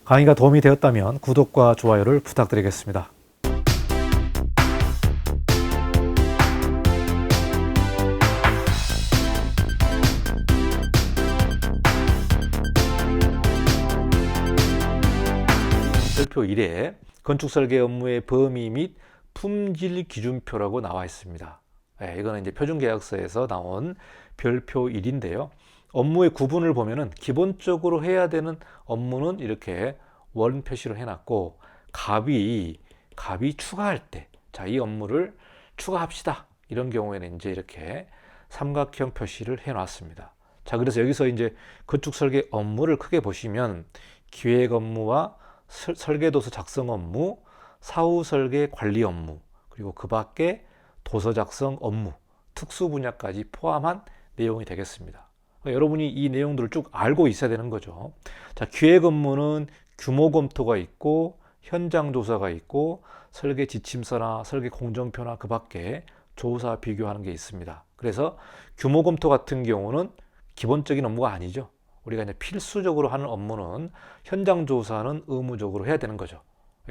강의가 도움이 되었다면 구독과 좋아요를 부탁드리겠습니다. 별표 1에 건축설계 업무의 범위 및 품질 기준표라고 나와 있습니다. 이거는 이제 표준계약서에서 나온 별표 1인데요. 업무의 구분을 보면은 기본적으로 해야 되는 업무는 이렇게 원 표시로 해놨고, 갑이 추가할 때, 자, 이 업무를 추가합시다, 이런 경우에는 이제 이렇게 삼각형 표시를 해놨습니다. 자, 그래서 여기서 이제 건축설계 업무를 크게 보시면 기획 업무와 설계도서 작성 업무, 사후 설계 관리 업무, 그리고 그 밖에 도서 작성 업무, 특수 분야까지 포함한 내용이 되겠습니다. 그러니까 여러분이 이 내용들을 쭉 알고 있어야 되는 거죠. 자, 기획 업무는 규모 검토가 있고, 현장 조사가 있고, 설계 지침서나 설계 공정표나 그 밖에 조사 비교하는 게 있습니다. 그래서 규모 검토 같은 경우는 기본적인 업무가 아니죠. 우리가 이제 필수적으로 하는 업무는 현장 조사는 의무적으로 해야 되는 거죠.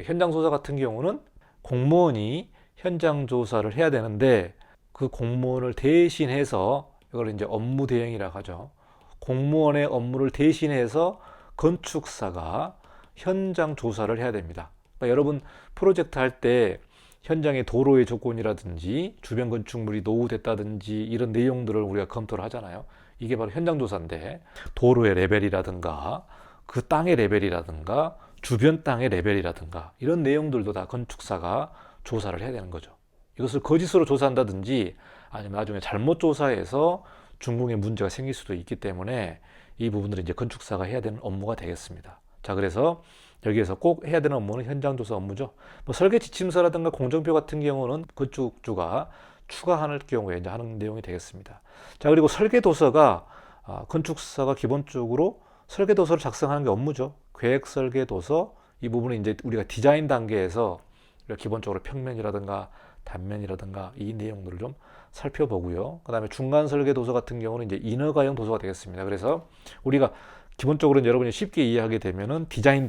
현장 조사 같은 경우는 공무원이 현장 조사를 해야 되는데, 그 공무원을 대신해서, 이걸 이제 업무 대행이라고 하죠. 공무원의 업무를 대신해서 건축사가 현장 조사를 해야 됩니다. 그러니까 여러분 프로젝트 할 때 현장의 도로의 조건이라든지 주변 건축물이 노후됐다든지 이런 내용들을 우리가 검토를 하잖아요. 이게 바로 현장 조사인데, 도로의 레벨이라든가 그 땅의 레벨이라든가 주변 땅의 레벨이라든가 이런 내용들도 다 건축사가 조사를 해야 되는 거죠. 이것을 거짓으로 조사한다든지 아니면 나중에 잘못 조사해서 준공에 문제가 생길 수도 있기 때문에 이 부분들은 이제 건축사가 해야 되는 업무가 되겠습니다. 자, 그래서 여기에서 꼭 해야 되는 업무는 현장 조사 업무죠. 뭐 설계 지침서라든가 공정표 같은 경우는 건축주가 추가할 경우에 이제 하는 내용이 되겠습니다. 자, 그리고 설계도서가 건축사가 기본적으로 설계도서를 작성하는 게 업무죠. 계획 설계도서, 이 부분은 이제 우리가 디자인 단계에서 기본적으로 평면이라든가 단면이라든가 이 내용들을 좀 살펴보고요. 그 다음에 중간 설계도서 같은 경우는 이제 인허가용 도서가 되겠습니다. 그래서 우리가 기본적으로 여러분이 쉽게 이해하게 되면은 디자인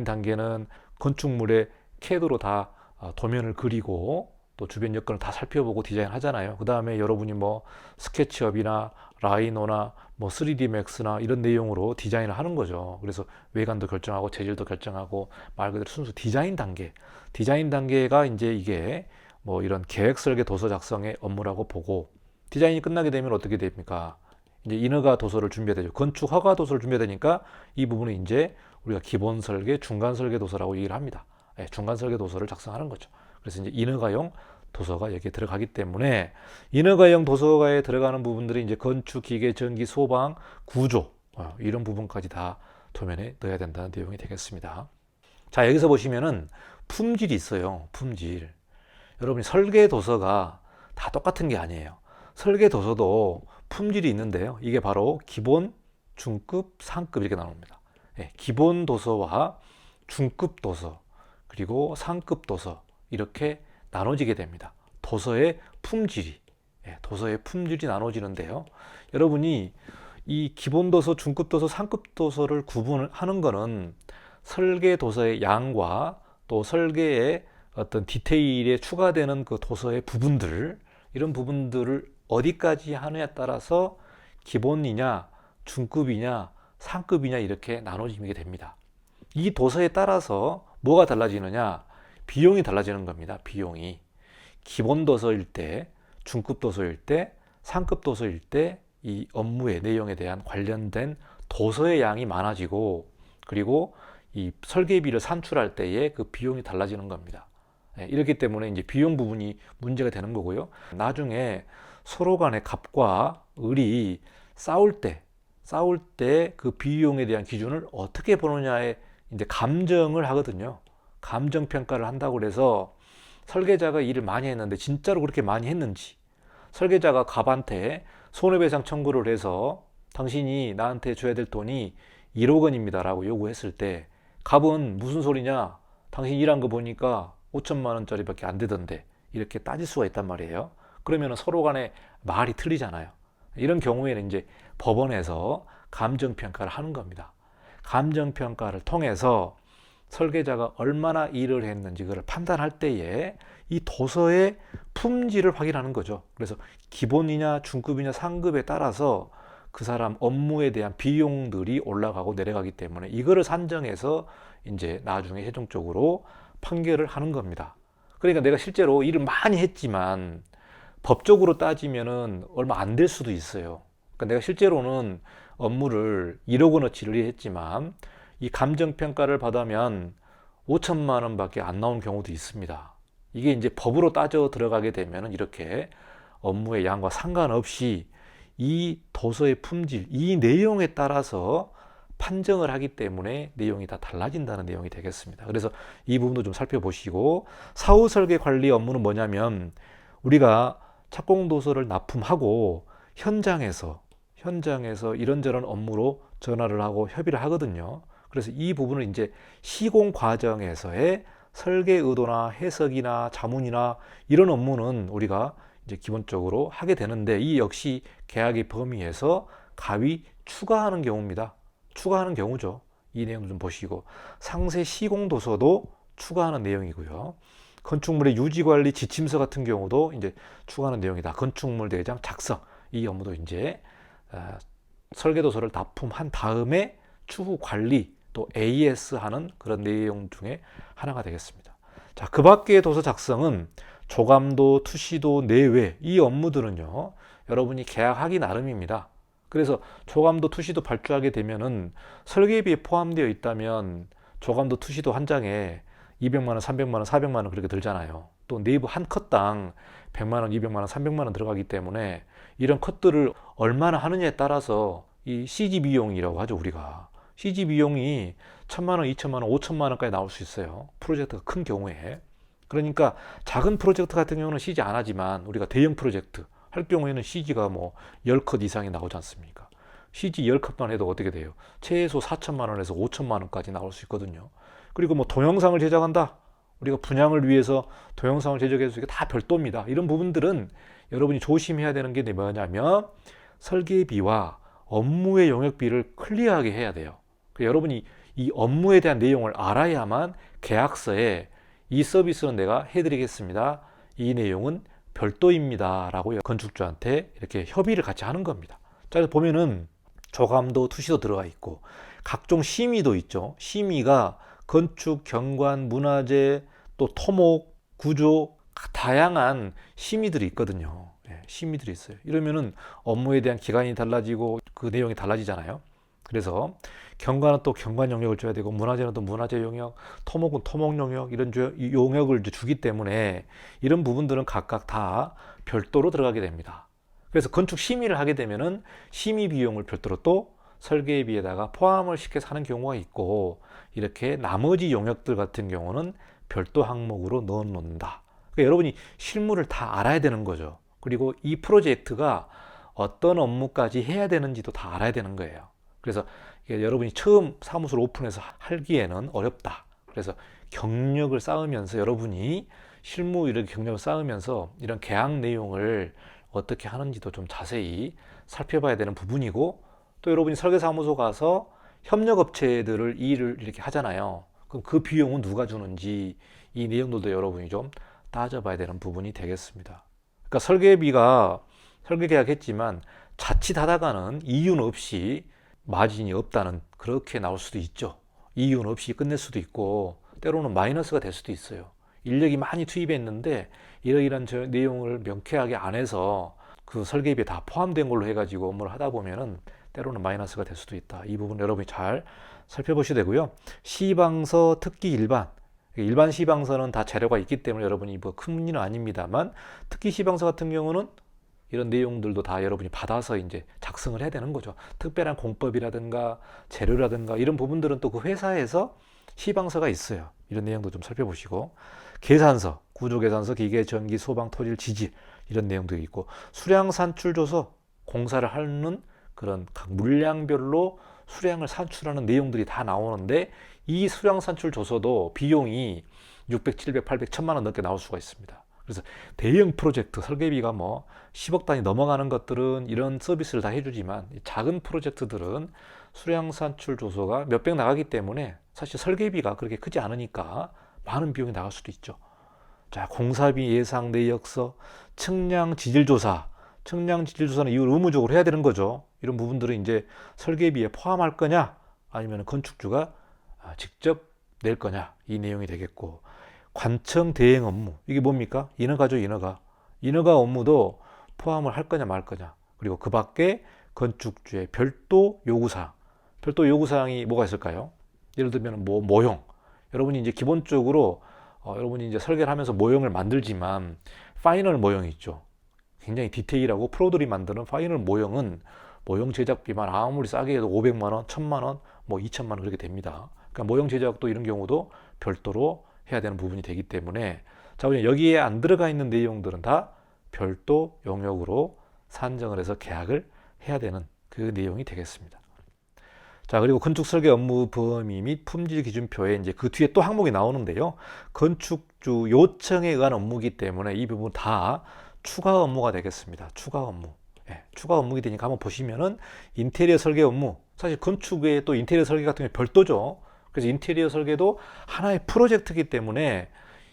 단계는 건축물의 CAD로 다 도면을 그리고 또 주변 여건을 다 살펴보고 디자인하잖아요. 그 다음에 여러분이 뭐 스케치업이나 라이노나 뭐 3D 맥스나 이런 내용으로 디자인을 하는 거죠. 그래서 외관도 결정하고 재질도 결정하고 말 그대로 순수 디자인 단계가 이제 이게 뭐 이런 계획 설계 도서 작성의 업무라고 보고, 디자인이 끝나게 되면 어떻게 됩니까? 이제 인허가 도서를 준비해야 되죠. 건축 허가 도서를 준비해야 되니까 이 부분은 이제 우리가 기본 설계, 중간 설계 도서라고 얘기를 합니다. 중간 설계 도서를 작성하는 거죠. 그래서 이제 인허가용 도서가 여기에 들어가기 때문에 인허가용 도서가에 들어가는 부분들이 이제 건축, 기계, 전기, 소방, 구조 이런 부분까지 다 도면에 넣어야 된다는 내용이 되겠습니다. 자, 여기서 보시면은 품질이 있어요. 품질. 여러분이 설계 도서가 다 똑같은 게 아니에요. 설계 도서도 품질이 있는데요. 이게 바로 기본, 중급, 상급 이렇게 나옵니다. 기본 도서와 중급 도서, 그리고 상급 도서 이렇게 나눠지게 됩니다. 도서의 품질이 나눠지는데요. 여러분이 이 기본 도서, 중급 도서, 상급 도서를 구분하는 거는 설계 도서의 양과 또 설계의 어떤 디테일에 추가되는 그 도서의 부분들, 이런 부분들을 어디까지 하느냐에 따라서 기본이냐, 중급이냐, 상급이냐 이렇게 나눠지게 됩니다. 이 도서에 따라서 뭐가 달라지느냐? 비용이 달라지는 겁니다. 비용이. 기본 도서일 때, 중급 도서일 때, 상급 도서일 때 이 업무의 내용에 대한 관련된 도서의 양이 많아지고, 그리고 이 설계비를 산출할 때의 그 비용이 달라지는 겁니다. 이렇기 때문에 이제 비용 부분이 문제가 되는 거고요. 나중에 서로 간의 갑과 을이 싸울 때 그 비용에 대한 기준을 어떻게 보느냐에 이제 감정을 하거든요. 감정 평가를 한다고 그래서 설계자가 일을 많이 했는데 진짜로 그렇게 많이 했는지, 설계자가 갑한테 손해배상 청구를 해서 당신이 나한테 줘야 될 돈이 1억 원입니다 라고 요구했을 때, 갑은 무슨 소리냐, 당신 일한 거 보니까 5천만 원짜리밖에 안 되던데, 이렇게 따질 수가 있단 말이에요. 그러면 서로 간에 말이 틀리잖아요. 이런 경우에는 이제 법원에서 감정평가를 하는 겁니다. 감정평가를 통해서 설계자가 얼마나 일을 했는지 그걸 판단할 때에 이 도서의 품질을 확인하는 거죠. 그래서 기본이냐 중급이냐 상급에 따라서 그 사람 업무에 대한 비용들이 올라가고 내려가기 때문에 이거를 산정해서 이제 나중에 최종적으로 판결을 하는 겁니다. 그러니까 내가 실제로 일을 많이 했지만 법적으로 따지면은 얼마 안 될 수도 있어요. 그러니까 내가 실제로는 업무를 1억 원어치를 했지만 이 감정평가를 받으면 5천만 원밖에 안 나온 경우도 있습니다. 이게 이제 법으로 따져 들어가게 되면은 이렇게 업무의 양과 상관없이 이 도서의 품질, 이 내용에 따라서 판정을 하기 때문에 내용이 다 달라진다는 내용이 되겠습니다. 그래서 이 부분도 좀 살펴보시고, 사후 설계 관리 업무는 뭐냐면 우리가 착공도서를 납품하고 현장에서 이런저런 업무로 전화를 하고 협의를 하거든요. 그래서 이 부분은 이제 시공 과정에서의 설계 의도나 해석이나 자문이나 이런 업무는 우리가 이제 기본적으로 하게 되는데, 이 역시 계약의 범위에서 가위 추가하는 경우입니다. 추가하는 경우죠. 이 내용 좀 보시고, 상세 시공 도서도 추가하는 내용이고요. 건축물의 유지관리 지침서 같은 경우도 이제 추가하는 내용이다. 건축물 대장 작성, 이 업무도 이제 설계도서를 납품한 다음에 추후 관리 또 AS 하는 그런 내용 중에 하나가 되겠습니다. 자, 그 밖의 도서 작성은 조감도, 투시도, 내외, 이 업무들은요, 여러분이 계약하기 나름입니다. 그래서 조감도, 투시도 발주하게 되면은 설계비에 포함되어 있다면 조감도, 투시도 한 장에 200만 원, 300만 원, 400만 원 그렇게 들잖아요. 또 내부 한 컷당 100만 원, 200만 원, 300만 원 들어가기 때문에 이런 컷들을 얼마나 하느냐에 따라서 이 CG 비용이라고 하죠, 우리가. CG 비용이 1,000만 원, 2천만 원, 5천만 원까지 나올 수 있어요. 프로젝트가 큰 경우에. 그러니까 작은 프로젝트 같은 경우는 CG 안 하지만 우리가 대형 프로젝트 할 경우에는 CG가 뭐 10컷 이상이 나오지 않습니까? CG 10컷만 해도 어떻게 돼요? 최소 4천만 원에서 5천만 원까지 나올 수 있거든요. 그리고 뭐 동영상을 제작한다. 우리가 분양을 위해서 동영상을 제작해서 이게 다 별도입니다. 이런 부분들은 여러분이 조심해야 되는 게 뭐냐면 설계비와 업무의 영역비를 클리어하게 해야 돼요. 여러분이 이 업무에 대한 내용을 알아야만 계약서에 이 서비스는 내가 해드리겠습니다. 이 내용은 별도입니다. 라고 건축주한테 이렇게 협의를 같이 하는 겁니다. 자, 보면은 조감도, 투시도 들어가 있고 각종 심의도 있죠. 심의가 건축, 경관, 문화재, 또 토목, 구조, 다양한 심의들이 있거든요. 심의들이 있어요. 이러면은 업무에 대한 기간이 달라지고 그 내용이 달라지잖아요. 그래서 경관은 또 경관 영역을 줘야 되고, 문화재는 또 문화재 영역, 토목은 토목 영역, 이런 용역을 주기 때문에 이런 부분들은 각각 다 별도로 들어가게 됩니다. 그래서 건축 심의를 하게 되면은 심의 비용을 별도로 또 설계비에다가 포함을 시켜서 하는 경우가 있고, 이렇게 나머지 용역들 같은 경우는 별도 항목으로 넣어 놓는다. 그러니까 여러분이 실무를 다 알아야 되는 거죠. 그리고 이 프로젝트가 어떤 업무까지 해야 되는지도 다 알아야 되는 거예요. 그래서 여러분이 처음 사무소를 오픈해서 하기에는 어렵다. 그래서 경력을 쌓으면서 여러분이 실무 이렇게 경력을 쌓으면서 이런 계약 내용을 어떻게 하는지도 좀 자세히 살펴봐야 되는 부분이고, 또 여러분이 설계사무소 가서 협력업체들을 일을 이렇게 하잖아요. 그럼 그 비용은 누가 주는지 이 내용들도 여러분이 좀 따져봐야 되는 부분이 되겠습니다. 그러니까 설계 계약했지만 자칫하다가는 이윤 없이 마진이 없다는, 그렇게 나올 수도 있죠. 이윤 없이 끝낼 수도 있고 때로는 마이너스가 될 수도 있어요. 인력이 많이 투입했는데 이러이러한 내용을 명쾌하게 안 해서 그 설계비에 다 포함된 걸로 해가지고 업무를 하다 보면은 때로는 마이너스가 될 수도 있다. 이 부분 여러분이 잘 살펴보셔야 되고요. 시방서, 특기 일반 시방서는 다 자료가 있기 때문에 여러분이 뭐 큰 문제는 아닙니다만, 특기 시방서 같은 경우는 이런 내용들도 다 여러분이 받아서 이제 작성을 해야 되는 거죠. 특별한 공법이라든가 재료라든가 이런 부분들은 또 그 회사에서 시방서가 있어요. 이런 내용도 좀 살펴보시고, 계산서, 구조계산서, 기계, 전기, 소방, 토질, 지질 이런 내용도 있고, 수량 산출조서, 공사를 하는 그런 각 물량별로 수량을 산출하는 내용들이 다 나오는데, 이 수량 산출 조서도 비용이 600, 700, 800, 1000만 원 넘게 나올 수가 있습니다. 그래서 대형 프로젝트 설계비가 뭐 10억 단위 넘어가는 것들은 이런 서비스를 다 해주지만 작은 프로젝트들은 수량산출 조소가 몇백 나가기 때문에 사실 설계비가 그렇게 크지 않으니까 많은 비용이 나갈 수도 있죠. 자, 공사비 예상 내역서, 측량 지질조사. 측량 지질조사는 이걸 의무적으로 해야 되는 거죠. 이런 부분들은 이제 설계비에 포함할 거냐, 아니면 건축주가 직접 낼 거냐, 이 내용이 되겠고, 관청 대행 업무. 이게 뭡니까? 인허가죠, 인허가. 인허가 업무도 포함을 할 거냐 말 거냐. 그리고 그 밖에 건축주의 별도 요구사항. 별도 요구사항이 뭐가 있을까요? 예를 들면 모형. 여러분이 이제 기본적으로 여러분이 이제 설계를 하면서 모형을 만들지만 파이널 모형이 있죠. 굉장히 디테일하고 프로들이 만드는 파이널 모형은 모형 제작비만 아무리 싸게 해도 500만 원, 1000만 원, 뭐 2000만 원 그렇게 됩니다. 그러니까 모형 제작도 이런 경우도 별도로 해야 되는 부분이 되기 때문에, 자, 여기에 안 들어가 있는 내용들은 다 별도 영역으로 산정을 해서 계약을 해야 되는 그 내용이 되겠습니다. 자, 그리고 건축 설계 업무 범위 및 품질 기준표에 이제 그 뒤에 또 항목이 나오는데요. 건축주 요청에 의한 업무이기 때문에 이 부분 다 추가 업무가 되겠습니다. 추가 업무. 예, 추가 업무가 되니까 한번 보시면은 인테리어 설계 업무. 사실 건축의 또 인테리어 설계 같은 게 별도죠. 그래서 인테리어 설계도 하나의 프로젝트이기 때문에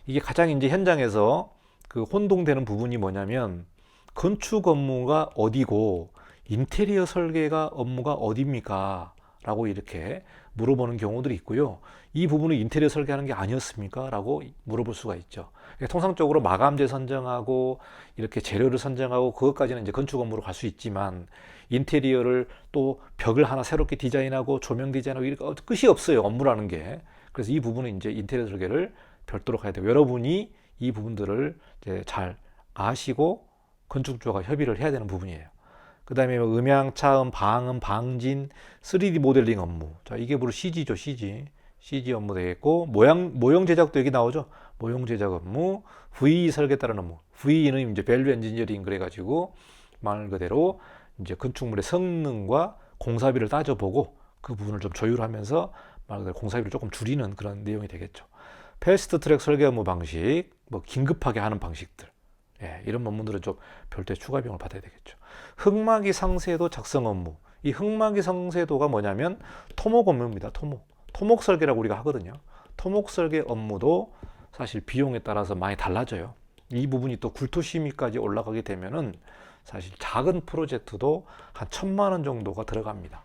이게 가장 이제 현장에서 그 혼동되는 부분이 뭐냐면, 건축 업무가 어디고 인테리어 설계가 업무가 어디입니까? 라고 이렇게 물어보는 경우들이 있고요. 이 부분은 인테리어 설계하는 게 아니었습니까? 라고 물어볼 수가 있죠. 통상적으로 마감재 선정하고 이렇게 재료를 선정하고 그것까지는 이제 건축 업무로 갈 수 있지만, 인테리어를 또 벽을 하나 새롭게 디자인하고 조명 디자인하고 이렇게 끝이 없어요, 업무라는 게. 그래서 이 부분은 이제 인테리어 설계를 별도로 가야 되고, 여러분이 이 부분들을 이제 잘 아시고 건축주와 협의를 해야 되는 부분이에요. 그 다음에 음향, 차음, 방음, 방진, 3D 모델링 업무. 자, 이게 바로 CG죠, CG. CG 업무 되겠고, 모형 제작도 여기 나오죠. 모형 제작 업무, VE 설계 따른 업무. VE는 이제 밸류 엔지니어링 그래가지고 말 그대로 이제 건축물의 성능과 공사비를 따져보고 그 부분을 좀 조율하면서 말 그대로 공사비를 조금 줄이는 그런 내용이 되겠죠. 패스트 트랙 설계 업무 방식, 뭐 긴급하게 하는 방식들. 예, 이런 업무들은 좀 별도의 추가 비용을 받아야 되겠죠. 흙막이 상세도 작성 업무. 이 흙막이 상세도가 뭐냐면 토목 업무입니다. 토목 설계라고 우리가 하거든요. 토목 설계 업무도 사실 비용에 따라서 많이 달라져요. 이 부분이 또 굴토심의까지 올라가게 되면은 사실 작은 프로젝트도 한 1000만 원 정도가 들어갑니다.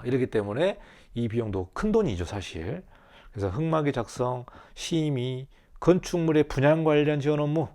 이렇기 때문에 이 비용도 큰 돈이죠, 사실. 그래서 흙막이 작성, 심의, 건축물의 분양 관련 지원 업무.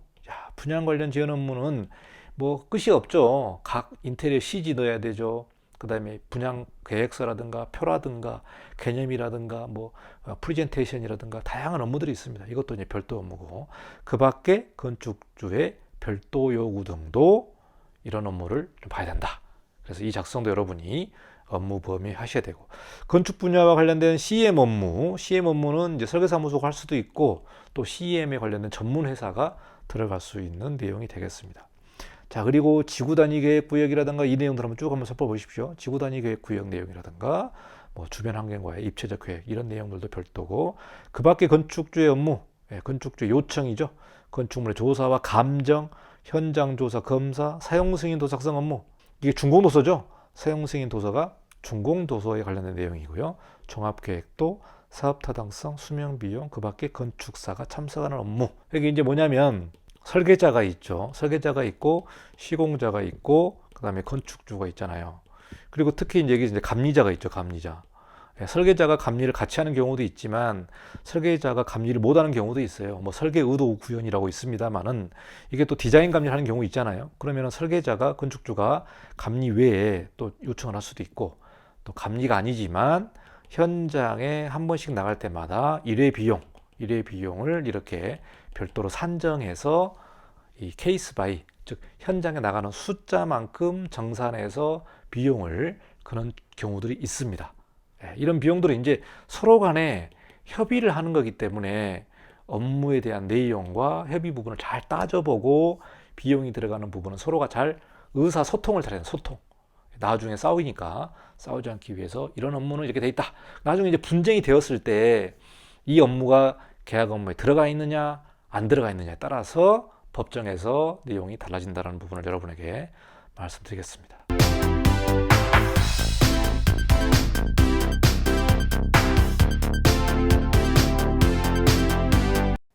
분양 관련 지원 업무는 뭐 끝이 없죠. 각 인테리어 CG 넣어야 되죠. 그 다음에 분양 계획서라든가 표라든가 개념이라든가 뭐 프레젠테이션이라든가 다양한 업무들이 있습니다. 이것도 이제 별도 업무고, 그 밖에 건축주의 별도 요구 등도 이런 업무를 좀 봐야 된다. 그래서 이 작성도 여러분이 업무 범위 하셔야 되고, 건축 분야와 관련된 CM 업무, CM 업무는 이제 설계사무소가 할 수도 있고 또 CM에 관련된 전문 회사가 들어갈 수 있는 내용이 되겠습니다. 자, 그리고 지구 단위 계획 구역이라든가 이 내용들 한번 살펴보십시오. 지구 단위 계획 구역 내용이라든가 뭐 주변 환경과의 입체적 계획 이런 내용들도 별도고, 그 밖에 건축주의 업무, 건축주의 요청이죠. 건축물의 조사와 감정, 현장 조사, 검사, 사용 승인 도서 작성 업무. 이게 준공도서죠. 사용 승인 도서가 준공도서에 관련된 내용이고요. 종합계획도, 사업타당성, 수명비용, 그 밖에 건축사가 참석하는 업무. 이게 이제 뭐냐면 설계자가 있죠. 설계자가 있고 시공자가 있고 그 다음에 건축주가 있잖아요. 그리고 특히 이제 여기 이제 감리자가 있죠. 감리자. 설계자가 감리를 같이 하는 경우도 있지만 설계자가 감리를 못하는 경우도 있어요. 뭐 설계 의도 구현이라고 있습니다만은 이게 또 디자인 감리를 하는 경우 있잖아요. 그러면은 설계자가 건축주가 감리 외에 또 요청을 할 수도 있고, 또 감리가 아니지만 현장에 한 번씩 나갈 때마다 일회 비용을 이렇게 별도로 산정해서 이 케이스 바이, 즉 현장에 나가는 숫자만큼 정산해서 비용을 그런 경우들이 있습니다. 이런 비용들은 이제 서로 간에 협의를 하는 거기 때문에 업무에 대한 내용과 협의 부분을 잘 따져보고 비용이 들어가는 부분은 서로가 잘 의사소통을 잘해야 돼요. 소통. 나중에 싸우니까 싸우지 않기 위해서 이런 업무는 이렇게 돼 있다. 나중에 이제 분쟁이 되었을 때 이 업무가 계약 업무에 들어가 있느냐 안 들어가 있느냐에 따라서 법정에서 내용이 달라진다는 부분을 여러분에게 말씀드리겠습니다.